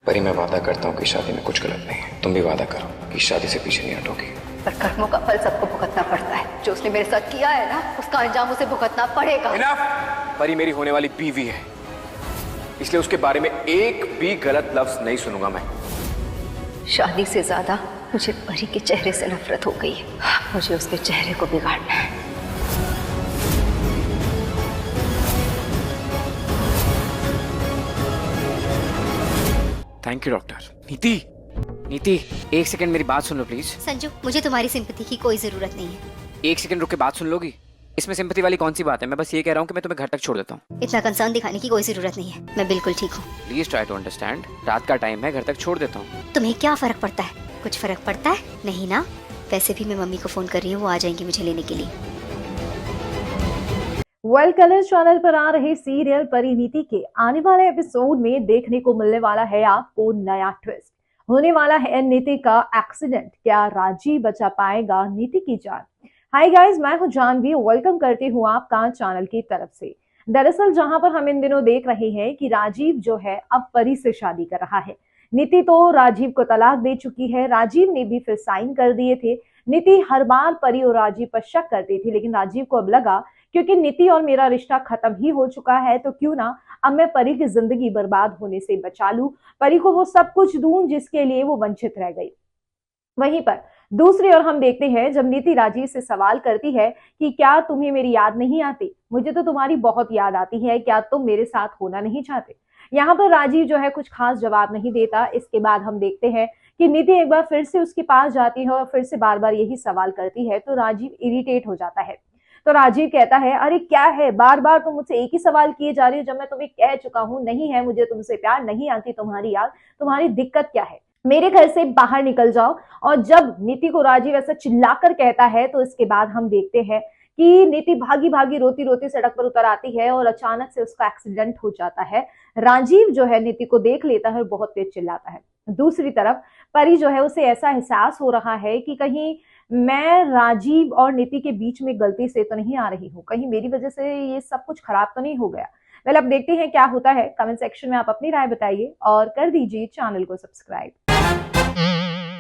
परी, मैं वादा करता हूँ कि शादी में कुछ गलत नहीं है। तुम भी वादा करो कि शादी से पीछे नहीं हटोगी। पर कर्मों का फल सबको भुगतना पड़ता है। जो उसने मेरे साथ किया है ना, उसका अंजाम उसे भुगतना पड़ेगा। इनफ! परी मेरी होने वाली बीवी है, इसलिए उसके बारे में एक भी गलत लफ्ज नहीं सुनूंगा मैं। शादी से ज्यादा मुझे परी के चेहरे से नफरत हो गई है। मुझे उसके चेहरे को बिगाड़ना है। Thank you doctor. नीति, नीति, एक सेकंड मेरी बात सुन लो प्लीज। संजू, मुझे तुम्हारी सिंपैथी की कोई जरूरत नहीं है। एक सेकंड रुक के बात सुन लोगी? इसमें सिंपैथी वाली कौन सी बात है? मैं बस ये कह रहा हूँ कि मैं तुम्हें घर तक छोड़ देता हूँ। इतना कंसर्न दिखाने की कोई जरूरत नहीं है, मैं बिल्कुल ठीक हूँ। Please try to understand. रात का टाइम है, घर तक छोड़ देता हूँ। तुम्हें क्या फर्क पड़ता है? कुछ फर्क पड़ता है? नहीं ना? वैसे भी मैं मम्मी को फोन कर रही हूँ, वो आ जाएंगी मुझे लेने के लिए। वेल कलर्स चैनल पर आ रहे सीरियल परिणीति के आने वाले एपिसोड में देखने को मिलने वाला है आपको नया ट्विस्ट। होने वाला है नीति का एक्सीडेंट। क्या राजीव बचा पाएगा नीति की जान? हाय गाइस, मैं हूं जानवी। वेलकम करती हूं आपका चैनल की तरफ से। दरअसल जहां पर हम इन दिनों देख रहे हैं कि राजीव जो है अब परी से शादी कर रहा है। नीति तो राजीव को तलाक दे चुकी है, राजीव ने भी फिर साइन कर दिए थे। नीति हर बार परी और राजीव पर शक करती थी, लेकिन राजीव को अब लगा क्योंकि नीति और मेरा रिश्ता खत्म ही हो चुका है तो क्यों ना अब मैं परी की जिंदगी बर्बाद होने से बचा लूं, परी को वो सब कुछ दूं जिसके लिए वो वंचित रह गई। वहीं पर दूसरी ओर हम देखते हैं जब नीति राजीव से सवाल करती है कि क्या तुम्हें मेरी याद नहीं आती? मुझे तो तुम्हारी बहुत याद आती है, क्या तुम मेरे साथ होना नहीं चाहते? यहाँ पर राजीव जो है कुछ खास जवाब नहीं देता। इसके बाद हम देखते हैं कि नीति एक बार फिर से उसके पास जाती है और फिर से बार बार यही सवाल करती है तो राजीव इरिटेट हो जाता है। तो राजीव कहता है, अरे क्या है, बार बार तुम मुझसे एक ही सवाल किए जा रही हो, जब मैं तुम्हें कह चुका हूं नहीं है मुझे तुमसे प्यार, नहीं आती तुम्हारी याद, तुम्हारी दिक्कत क्या है? मेरे घर से बाहर निकल जाओ। और जब नीति को राजीव ऐसा चिल्लाकर कहता है तो इसके बाद हम देखते हैं कि नीति भागी भागी रोती रोती सड़क पर उतर आती है और अचानक से उसका एक्सीडेंट हो जाता है। राजीव जो है नीति को देख लेता है और बहुत तेज चिल्लाता है। दूसरी तरफ परी जो है उसे ऐसा एहसास हो रहा है कि कहीं मैं राजीव और नीति के बीच में गलती से तो नहीं आ रही हूँ, कहीं मेरी वजह से ये सब कुछ खराब तो नहीं हो गया। वेल अब देखते हैं क्या होता है। कमेंट सेक्शन में आप अपनी राय बताइए और कर दीजिए चैनल को सब्सक्राइब।